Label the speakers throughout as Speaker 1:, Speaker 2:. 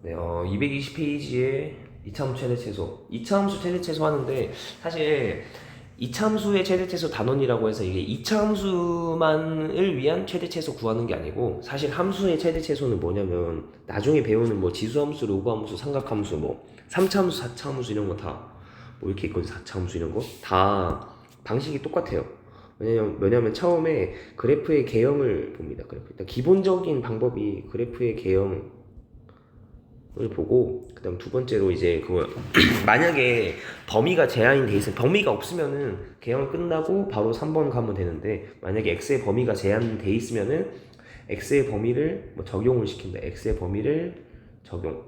Speaker 1: 네, 220페이지에 이차함수 최대 최소. 이차함수 최대 최소 하는데, 사실 이차함수의 최대 최소 단원이라고 해서 이게 이차함수만을 위한 최대 최소 구하는 게 아니고, 사실 함수의 최대 최소는 뭐냐면 나중에 배우는 뭐 지수함수, 로그함수, 삼각함수, 뭐 3차함수, 4차함수 이런 거 다 뭐 이렇게 있거든. 4차함수 이런 거 다 방식이 똑같아요. 왜냐면 처음에 그래프의 개형을 봅니다. 그래프. 일단 기본적인 방법이 그래프의 개형을 보고, 그다음 두 번째로 이제 그거 만약에 범위가 제한이 돼 있으면, 범위가 없으면은 개형 끝나고 바로 3번 가면 되는데, 만약에 x의 범위가 제한돼 있으면은 x의 범위를 뭐 적용을 시킨다. x의 범위를 적용.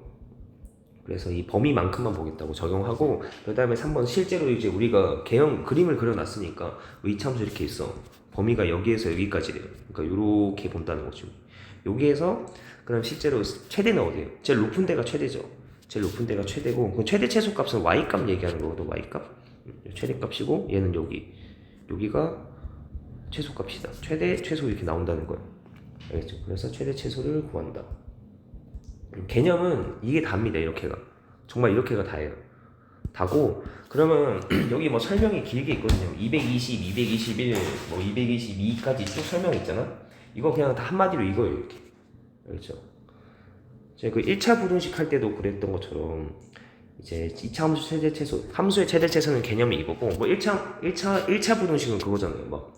Speaker 1: 그래서 이 범위만큼만 보겠다고 적용하고, 그 다음에 3번 실제로 이제 우리가 개형 그림을 그려놨으니까 이차함수 이렇게 있어. 범위가 여기에서 여기까지래요. 그러니까 이렇게 본다는 거죠. 여기에서 그럼 실제로 최대는 어디예요? 제일 높은 데가 최대죠. 제일 높은 데가 최대고, 그 최대 최소값은 y값 얘기하는 거거든. y값. 최대값이고, 얘는 여기가 최소값이다. 최대 최소 이렇게 나온다는 거예요. 알겠죠? 그래서 최대 최소를 구한다. 개념은 이게 답니다. 이렇게가 정말 이렇게가 다예요. 다고, 그러면 여기 뭐 설명이 길게 있거든요. 220, 221, 뭐 222까지 쭉 설명 있잖아. 이거 그냥 다 한마디로 이거예요. 이렇게. 알겠죠? 제가 그 1차 부등식 할 때도 그랬던 것처럼, 이제 2차 함수 최대 최소, 함수의 최대 최소는 개념이 이거고, 뭐 1차 부등식은 그거잖아요. 막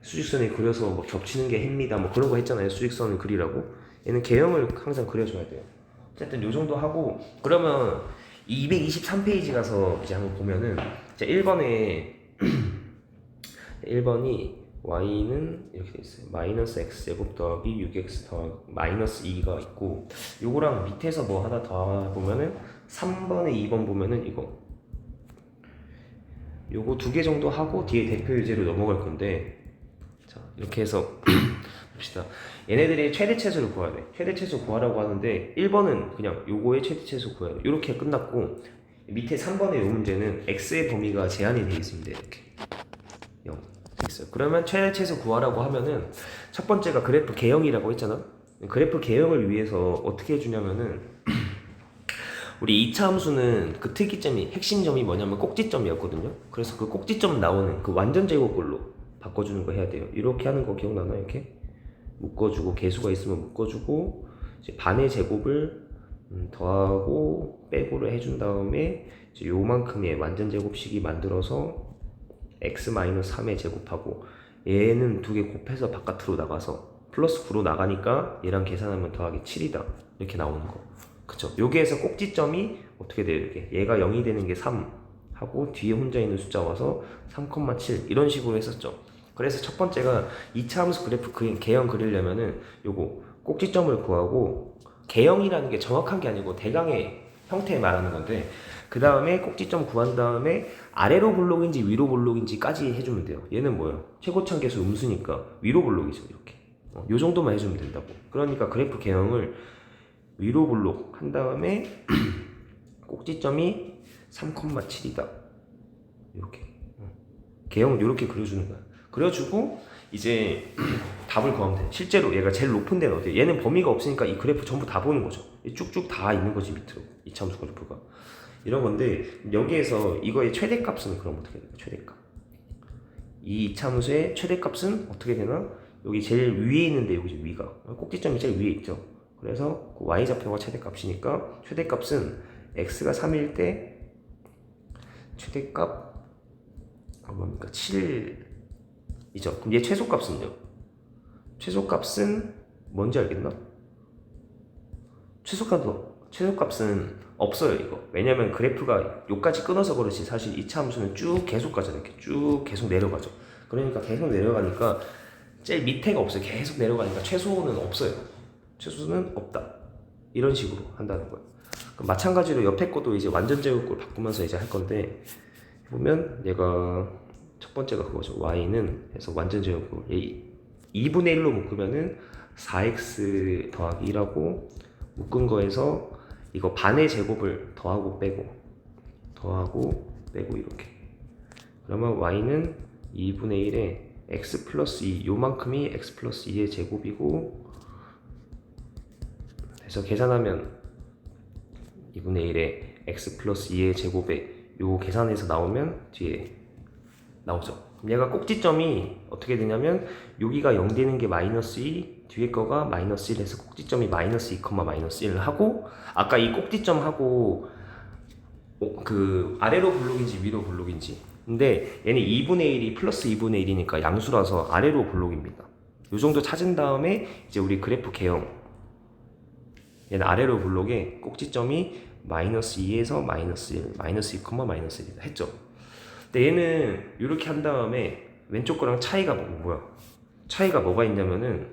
Speaker 1: 수직선을 그려서 뭐 겹치는 게 해입니다. 뭐 그런 거 했잖아요. 수직선을 그리라고. 얘는 개형을 항상 그려줘야 돼요. 어쨌든 요 정도 하고, 그러면 223페이지 가서 이제 한번 보면은, 자 1번에 1번이 y는 이렇게 돼 있어요. 마이너스 x제곱 더하기 6x 더하기 마이너스 2가 있고, 요거랑 밑에서 뭐 하나 더 보면은 3번에 2번 보면은 요거 두 개 정도 하고 뒤에 대표 유제로 넘어갈 건데, 자 이렇게 해서 봅시다. 얘네들이 최대 최소를 구해야 돼. 최대 최소 구하라고 하는데 1번은 그냥 요거의 최대 최소 구해야 돼. 이렇게 끝났고, 밑에 3번의 요 문제는 x의 범위가 제한이 되어 있습니다. 이렇게 0 있어요. 그러면 최대 최소 구하라고 하면은 첫 번째가 그래프 개형이라고 했잖아. 그래프 개형을 위해서 어떻게 해주냐면은, 우리 2차 함수는 그 특이점이, 핵심점이 뭐냐면 꼭지점이었거든요. 그래서 그 꼭지점 나오는 그 완전 제곱꼴로 바꿔주는 거 해야 돼요. 이렇게 하는 거 기억나나? 이렇게 묶어주고, 개수가 있으면 묶어주고, 이제 반의 제곱을 더하고 빼고를 해준 다음에 이제 요만큼의 완전 제곱식이 만들어서 x-3의 제곱하고, 얘는 두 개 곱해서 바깥으로 나가서 플러스 9로 나가니까 얘랑 계산하면 더하기 7이다. 이렇게 나오는 거. 그쵸? 여기에서 꼭지점이 어떻게 돼요? 이렇게 얘가 0이 되는 게 3 하고, 뒤에 혼자 있는 숫자 와서 3,7 이런 식으로 했었죠. 그래서 첫 번째가 2차 함수 그래프 개형 그리려면은 요거 꼭지점을 구하고, 개형이라는 게 정확한 게 아니고 대강의 형태 말하는 건데, 그 다음에 꼭지점 구한 다음에 아래로 볼록인지 위로 볼록인지까지 해주면 돼요. 얘는 뭐예요? 최고참 계수 음수니까 위로 볼록이죠. 이렇게 요 정도만 해주면 된다고. 그러니까 그래프 개형을 위로 볼록 한 다음에 꼭지점이 3,7이다. 이렇게 개형을 이렇게 그려주는 거야. 그려주고 이제 답을 구하면 돼. 실제로 얘가 제일 높은 데는 어디야? 얘는 범위가 없으니까 이 그래프 전부 다 보는 거죠. 쭉쭉 다 있는 거지 밑으로. 이차함수 그래프가 이런 건데, 여기에서 이거의 최대값은 그럼 어떻게 돼요? 최대값. 이 이차함수의 최대값은 어떻게 되나? 여기 제일 위에 있는데, 여기 위가 꼭지점이 제일 위에 있죠. 그래서 그 y좌표가 최대값이니까 최대값은 x가 3일 때 최대값 뭡니까? 7이죠. 그럼 얘 최소값은요? 최소값은 뭔지 알겠나? 최소값은 없어요. 이거 왜냐면 그래프가 여기까지 끊어서 그렇지, 사실 2차 함수는 쭉 계속 가잖아요. 이렇게 쭉 계속 내려가죠. 그러니까 계속 내려가니까 제일 밑에가 없어요. 계속 내려가니까 최소는 없어요. 최소는 없다. 이런 식으로 한다는 거예요. 그럼 마찬가지로 옆에 것도 이제 완전 제곱꼴 바꾸면서 이제 할 건데, 보면 얘가 첫 번째가 그거죠. y는 해서 완전 제곱꼴 2분의 1로 묶으면은 4x 더하기 1하고, 묶은 거에서 이거 반의 제곱을 더하고 빼고 이렇게. 그러면 y는 2분의 1에 x 플러스 2, 요만큼이 x 플러스 2의 제곱이고, 그래서 계산하면 2분의 1에 x 플러스 2의 제곱에 요거 계산해서 나오면 뒤에 나오죠. 얘가 꼭지점이 어떻게 되냐면 여기가 0 되는 게 마이너스 2, 뒤에 거가 마이너스 1 해서 꼭지점이 마이너스 2, 마이너스 1 하고, 아까 이 꼭지점하고 그 아래로 블록인지 위로 블록인지, 근데 얘는 2분의 1이 플러스 2분의 1이니까 양수라서 아래로 블록입니다. 요 정도 찾은 다음에 이제 우리 그래프 개형, 얘는 아래로 블록에 꼭지점이 마이너스 2에서 마이너스 1, 마이너스 2, 마이너스 1 했죠. 근데 얘는 이렇게 한 다음에 왼쪽 거랑 차이가 차이가 뭐가 있냐면은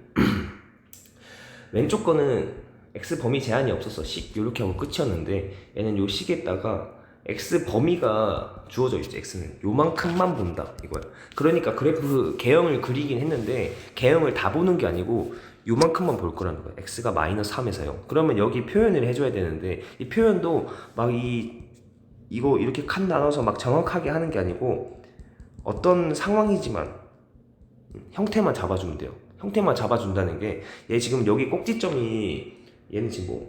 Speaker 1: 왼쪽 거는 x 범위 제한이 없어서 식 이렇게 하고 끝이었는데, 얘는 요 식에다가 x 범위가 주어져 있죠. x는 요만큼만 본다 이거야. 그러니까 그래프 개형을 그리긴 했는데 개형을 다 보는 게 아니고 요만큼만 볼 거라는 거야. x가 마이너스 3에서 0. 그러면 여기 표현을 해줘야 되는데, 이 표현도 막 이거 이렇게 칸 나눠서 막 정확하게 하는 게 아니고 어떤 상황이지만 형태만 잡아주면 돼요. 형태만 잡아준다는 게, 얘 지금 여기 꼭지점이, 얘는 지금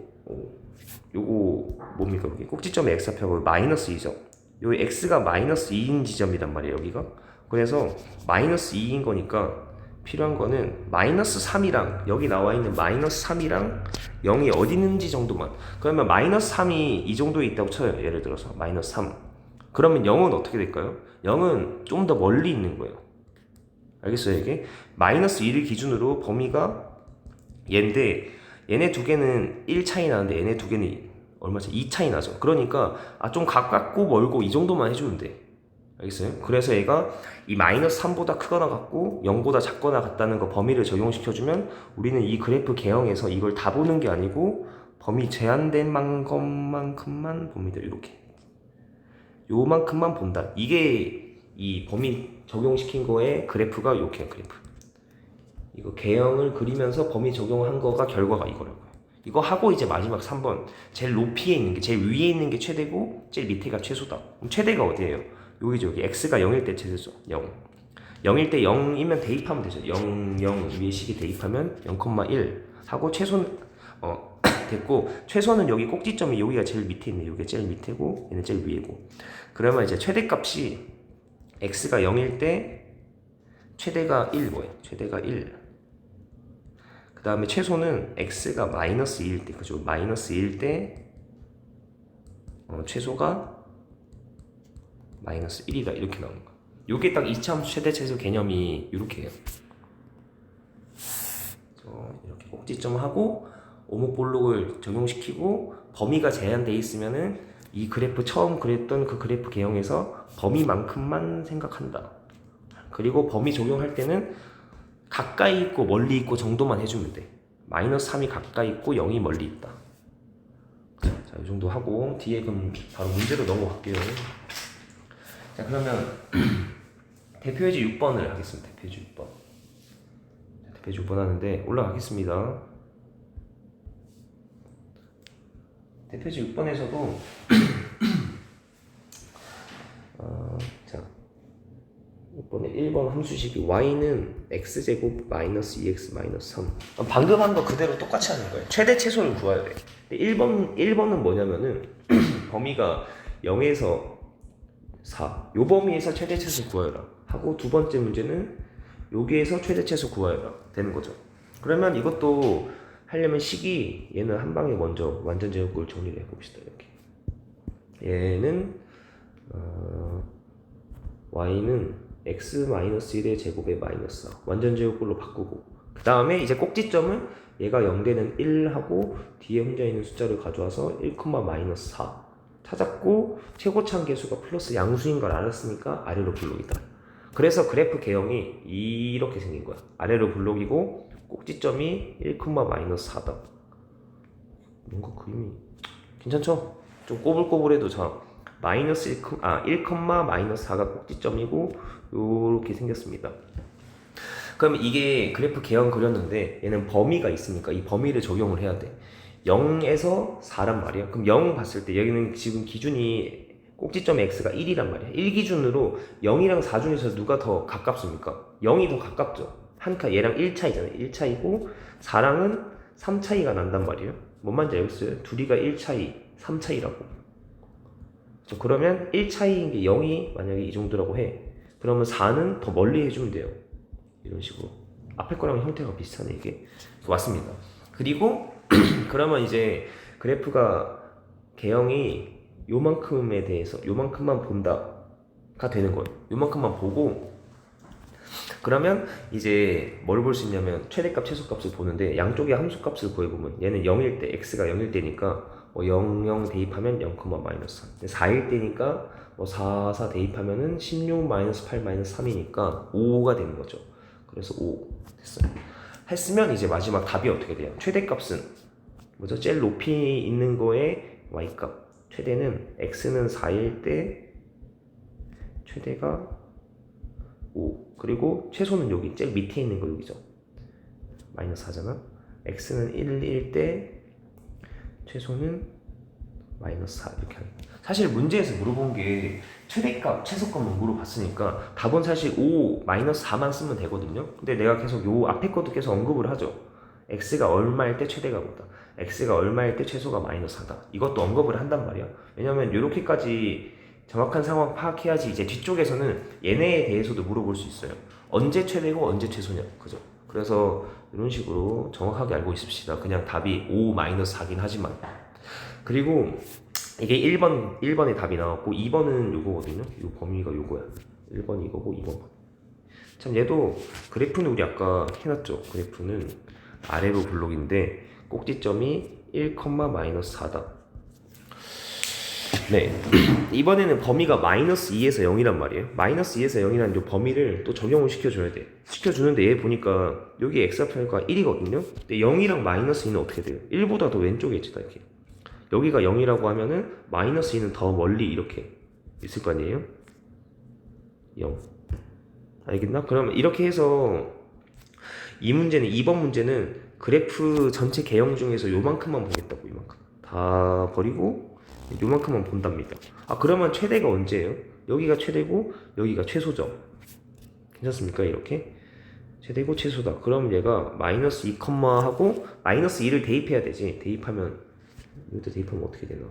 Speaker 1: 요거 뭡니까? 여기 꼭지점의 x좌표가 마이너스 2죠. 요 x가 마이너스 2인 지점이란 말이에요, 여기가. 그래서 마이너스 2인 거니까 필요한 거는 마이너스 3이랑 여기 나와 있는 마이너스 3이랑 0이 어디 있는지 정도만. 그러면 마이너스 3이 이 정도에 있다고 쳐요. 예를 들어서 마이너스 3. 그러면 0은 어떻게 될까요? 0은 좀 더 멀리 있는 거예요. 알겠어요? 이게 마이너스 2를 기준으로 범위가 얘인데, 얘네 두 개는 1 차이 나는데 얘네 두 개는 얼마 차이? 2 차이 나죠. 그러니까 좀 가깝고 멀고 이 정도만 해주면 돼. 알겠어요? 그래서 얘가 이 마이너스 3보다 크거나 같고 0보다 작거나 같다는 거 범위를 적용시켜주면, 우리는 이 그래프 개형에서 이걸 다 보는 게 아니고 범위 제한된 것만큼만 봅니다. 이렇게 요만큼만 본다. 이게 이 범위 적용시킨 거의 그래프가 이렇게 그래프. 이거 개형을 그리면서 범위 적용한 거가 결과가 이거라고요. 이거 하고 이제 마지막 3번, 제일 높이에 있는 게, 제일 위에 있는 게 최대고 제일 밑에가 최소다. 그럼 최대가 어디예요? 여기죠. 여기 x가 0일 때 최대죠. 0. 0일 때 0이면 대입하면 되죠. 0, 0 위에 식이 대입하면 0,1 하고 최소는 됐고, 최소는 여기 꼭지점이 여기가 제일 밑에 있네. 여기가 제일 밑에고 얘는 제일 위에고. 그러면 이제 최대값이 x가 0일 때 최대가 1 뭐예요? 최대가 1. 그 다음에 최소는 x가 마이너스 2일 때, 그죠? 마이너스 2일 때 최소가 마이너스 1이다. 이렇게 나오는 거야. 요게 딱 이차함수 최대 최소 개념이 이렇게 해요. 이렇게 꼭지점하고 오목볼록을 적용시키고 범위가 제한되어 있으면은 이 그래프 처음 그렸던 그 그래프 개형에서 범위만큼만 생각한다. 그리고 범위 적용할 때는 가까이 있고 멀리 있고 정도만 해주면 돼. 마이너스 3이 가까이 있고 0이 멀리 있다. 자, 이 정도 하고 뒤에 그럼 바로 문제로 넘어갈게요. 자, 그러면 대표예제 6번을 하겠습니다. 대표예제 6번. 대표예제 6번 하는데 올라가겠습니다. 대표예제 6번에서도 자, 6번에 1번 함수식이 y는 x제곱 마이너스 2x 마이너스 3. 방금 한 거 그대로 똑같이 하는 거예요. 최대 최소를 구해야 돼. 1번은 뭐냐면은 범위가 0에서 4. 요 범위에서 최대 최소 구하여라 하고, 두 번째 문제는 여기에서 최대 최소 구하여라 되는 거죠. 그러면 이것도 하려면 식이, 얘는 한 방에 먼저 완전 제곱을 정리를 해봅시다. 이렇게 얘는 y는 x-1의 제곱에 마이너스 4 완전 제곱꼴로 바꾸고, 그 다음에 이제 꼭지점은 얘가 0되는 1 하고 뒤에 혼자 있는 숫자를 가져와서 1, 마이너스 4 찾았고, 최고참 계수가 플러스 양수인 걸 알았으니까 아래로 블록이다. 그래서 그래프 개형이 이렇게 생긴 거야. 아래로 블록이고 꼭지점이 1, 마이너스 4다. 뭔가 그림이 괜찮죠? 좀 꼬불꼬불해도 자, 마이너스 1, 마이너스 4가 꼭지점이고 요렇게 생겼습니다. 그러면 이게 그래프 개형 그렸는데 얘는 범위가 있으니까 이 범위를 적용을 해야 돼. 0에서 4란 말이야. 그럼 0 봤을 때 여기는 지금 기준이 꼭지점 x가 1이란 말이야. 1 기준으로 0이랑 4 중에서 누가 더 가깝습니까? 0이 더 가깝죠. 한 칸, 얘랑 1 차이잖아요. 1 차이고 4랑은 3 차이가 난단 말이에요. 뭔 말인지 알겠어요? 둘이가 1 차이 3 차이라고. 그렇죠? 그러면 1 차이인 게 0이 만약에 이 정도라고 해. 그러면 4는 더 멀리 해주면 돼요. 이런 식으로. 앞에 거랑 형태가 비슷하네 이게. 맞습니다. 그리고 그러면 이제 그래프가 개형이 요만큼에 대해서 요만큼만 본다가 되는 거예요. 요만큼만 보고 그러면 이제 뭘 볼 수 있냐면 최대값 최소값을 보는데 양쪽의 함수값을 구해보면 얘는 0일 때 x가 0일 때니까 뭐 0, 0 대입하면 0, 마이너스 3 4일 때니까 뭐 4, 4 대입하면은 16 마이너스 8 마이너스 3이니까 5가 되는 거죠. 그래서 5 됐어요. 했으면 이제 마지막 답이 어떻게 돼요? 최대값은 뭐죠? 제일 높이 있는 거에 y값 최대는 x는 4일 때 최대가 5 그리고 최소는 여기 제일 밑에 있는 거 여기죠. 마이너스 4잖아. x는 1일 때 최소는 마이너스 4 이렇게 하는 거예요. 사실 문제에서 물어본 게 최대값, 최소값만 물어봤으니까 답은 사실 5, 마이너스 4만 쓰면 되거든요. 근데 내가 계속 요 앞에 것도 계속 언급을 하죠. x가 얼마일 때 최대가 뭐다. x가 얼마일 때 최소가 마이너스 4다. 이것도 언급을 한단 말이야. 왜냐면 이렇게까지 정확한 상황 파악해야지 이제 뒤쪽에서는 얘네에 대해서도 물어볼 수 있어요. 언제 최대고 언제 최소냐. 그죠? 그래서 이런 식으로 정확하게 알고 있읍시다. 그냥 답이 5 마이너스 4긴 하지만. 그리고 이게 1번의 답이 나왔고 2번은 요거거든요. 요 범위가 요거야. 1번이 이거고 2번. 참 얘도 그래프는 우리 아까 해놨죠. 그래프는 아래로 블록인데 꼭지점이 1, 마이너스 4다. 네. 이번에는 범위가 마이너스 2에서 0이란 말이에요. 마이너스 2에서 0이라는 요 범위를 또 적용을 시켜줘야 돼. 시켜주는데 얘 보니까 여기 x좌표가 1이거든요. 근데 0이랑 마이너스 2는 어떻게 돼요? 1보다 더 왼쪽에 있다 이렇게. 여기가 0이라고 하면은 마이너스 2는 더 멀리 이렇게 있을 거 아니에요? 0. 알겠나? 그러면 이렇게 해서 이 문제는 2번 문제는 그래프 전체 개형 중에서 요만큼만 보겠다고 요만큼. 다 버리고 요만큼만 본답니다. 아 그러면 최대가 언제예요? 여기가 최대고 여기가 최소죠. 괜찮습니까? 이렇게 최대고 최소다. 그럼 얘가 마이너스 2, 하고 마이너스 2를 대입해야 되지. 대입하면 여기다 대입하면 어떻게 되나?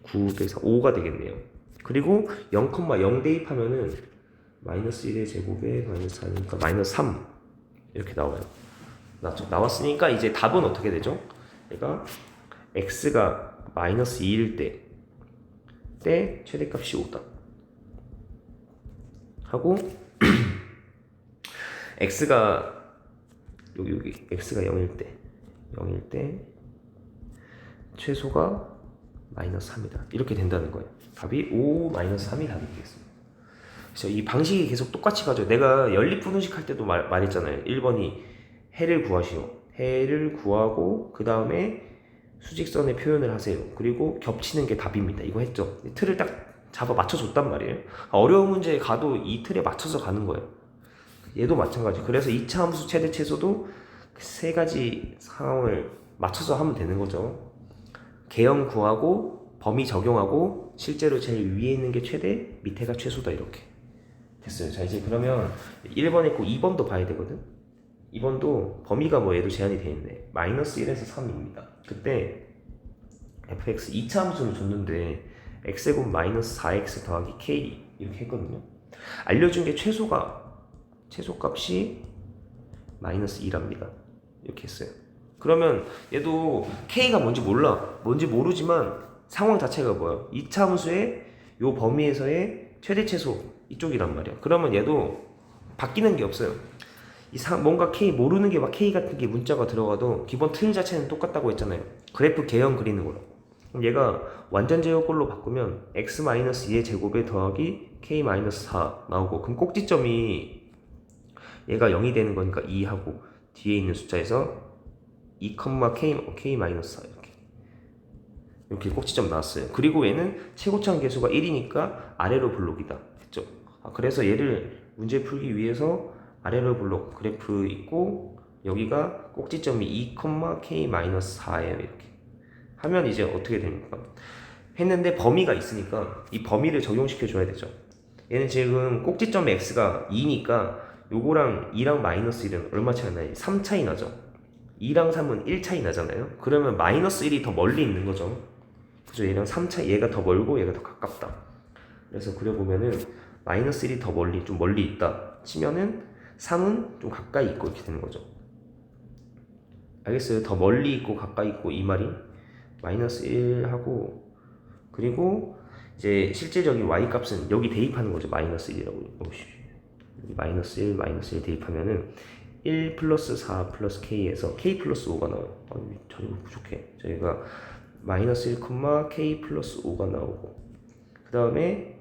Speaker 1: 9 빼서 5가 되겠네요. 그리고 0, 0 대입하면은 마이너스 1의 제곱에 마이너스 4니까 마이너스 3 이렇게 나와요. 나왔으니까 이제 답은 어떻게 되죠? 얘가 x가 마이너스 2일 때 최대값이 5다 하고 x가 여기 x가 0일 때 최소가 마이너스 3이다 이렇게 된다는 거예요. 답이 5 마이너스 3이 답이 되겠습니다. 그래서 이 방식이 계속 똑같이 가죠. 내가 연립분식 할 때도 말했잖아요. 1번이 해를 구하시오. 해를 구하고 그 다음에 수직선의 표현을 하세요. 그리고 겹치는 게 답입니다. 이거 했죠. 틀을 딱 잡아 맞춰줬단 말이에요. 어려운 문제에 가도 이 틀에 맞춰서 가는 거예요. 얘도 마찬가지. 그래서 2차 함수 최대 최소도 세 가지 상황을 맞춰서 하면 되는 거죠. 개형 구하고 범위 적용하고 실제로 제일 위에 있는 게 최대, 밑에가 최소다 이렇게 됐어요. 자 이제 그러면 1번 했고 2번도 봐야 되거든. 2번도 범위가 뭐 얘도 제한이 돼 있네. 마이너스 1에서 3입니다. 그때 fx 2차 함수를 줬는데 x제곱 마이너스 4x 더하기 k 이렇게 했거든요. 알려준 게 최소값이 마이너스 2랍니다. 이렇게 했어요. 그러면 얘도 k가 뭔지 모르지만 상황 자체가 뭐야? 2차 함수의 요 범위에서의 최대 최소 이쪽이란 말이야. 그러면 얘도 바뀌는 게 없어요. 뭔가 K 모르는 게 막 K 같은 게 문자가 들어가도 기본 틀 자체는 똑같다고 했잖아요. 그래프 개형 그리는 거로. 그럼 얘가 완전 제곱꼴로 바꾸면 x-2의 제곱에 더하기 k-4 나오고 그럼 꼭지점이 얘가 0이 되는 거니까 2하고 뒤에 있는 숫자에서 2, k-4 이렇게 꼭지점 나왔어요. 그리고 얘는 최고차원 계수가 1이니까 아래로 블록이다 했죠. 그래서 얘를 문제 풀기 위해서 아래로 블록 그래프 있고 여기가 꼭지점이 2, k-4예요. 이렇게 하면 이제 어떻게 됩니까? 했는데 범위가 있으니까 이 범위를 적용시켜 줘야 되죠. 얘는 지금 꼭지점 x가 2니까 요거랑 2랑 마이너스 1은 얼마 차이 나요? 3 차이 나죠. 2랑 3은 1 차이 나잖아요. 그러면 마이너스 1이 더 멀리 있는 거죠. 그죠? 얘랑 3차, 얘가 더 멀고 얘가 더 가깝다. 그래서 그려보면은 마이너스 1이 더 멀리, 좀 멀리 있다 치면은 3은 좀 가까이 있고 이렇게 되는 거죠. 알겠어요? 더 멀리 있고 가까이 있고 이 말이 마이너스 1 하고, 그리고 이제 실제적인 y 값은 여기 대입하는 거죠. 마이너스 1이라고. 여기 마이너스 1 대입하면은 1 플러스 4 플러스 k에서 k 플러스 5가 나와요. 자료가 부족해. 저희가 마이너스 1, k 플러스 5가 나오고, 그 다음에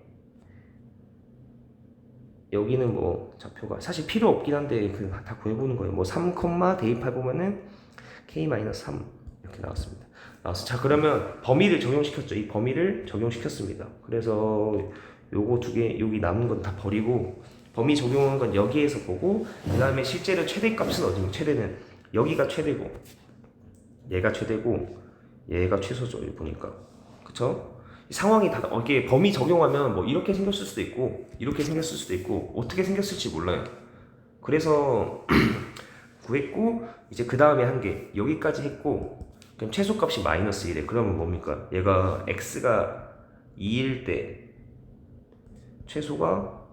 Speaker 1: 여기는 뭐 좌표가 사실 필요 없긴 한데 그냥 다 구해보는 거예요. 뭐 3, 대입해보면은 k 마이너스 3 이렇게 나왔습니다. 자, 그러면 범위를 적용시켰죠. 이 범위를 적용시켰습니다. 그래서 요거 두 개, 여기 남은 건 다 버리고 범위 적용한 건 여기에서 보고, 그 다음에 실제로 최대값은 어디냐? 최대는 여기가 최대고 얘가 최대고 얘가 최소죠. 여기 보니까. 그쵸? 상황이 다 이게 범위 적용하면 뭐 이렇게 생겼을 수도 있고 이렇게 생겼을 수도 있고 어떻게 생겼을지 몰라요. 그래서 구했고, 이제 그 다음에 한 게 여기까지 했고, 그럼 최소값이 마이너스 1에 그러면 뭡니까? 얘가 x가 2일 때 최소가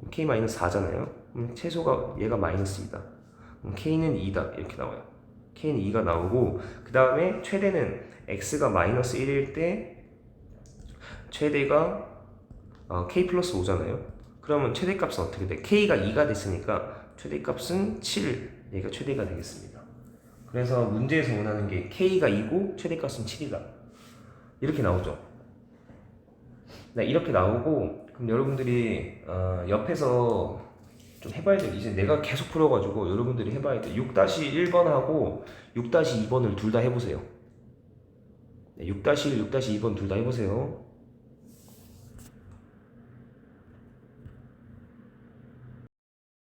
Speaker 1: k 마이너스 4잖아요. 최소가 얘가 마이너스 2다. k는 2다 이렇게 나와요. k는 2가 나오고, 그 다음에 최대는 x가 마이너스 1일 때 최대가 k 플러스 5잖아요. 그러면 최대값은 어떻게 돼? k가 2가 됐으니까 최대값은 7, 얘가 최대가 되겠습니다. 그래서 문제에서 원하는 게 k가 2고 최대값은 7이다 이렇게 나오죠. 네, 이렇게 나오고, 그럼 여러분들이 옆에서 좀 해봐야 돼요. 이제 내가 계속 풀어가지고 여러분들이 해봐야 돼요. 6-1번하고 6-2번을 둘 다 해보세요. 네, 6-1, 6-2번 둘 다 해보세요.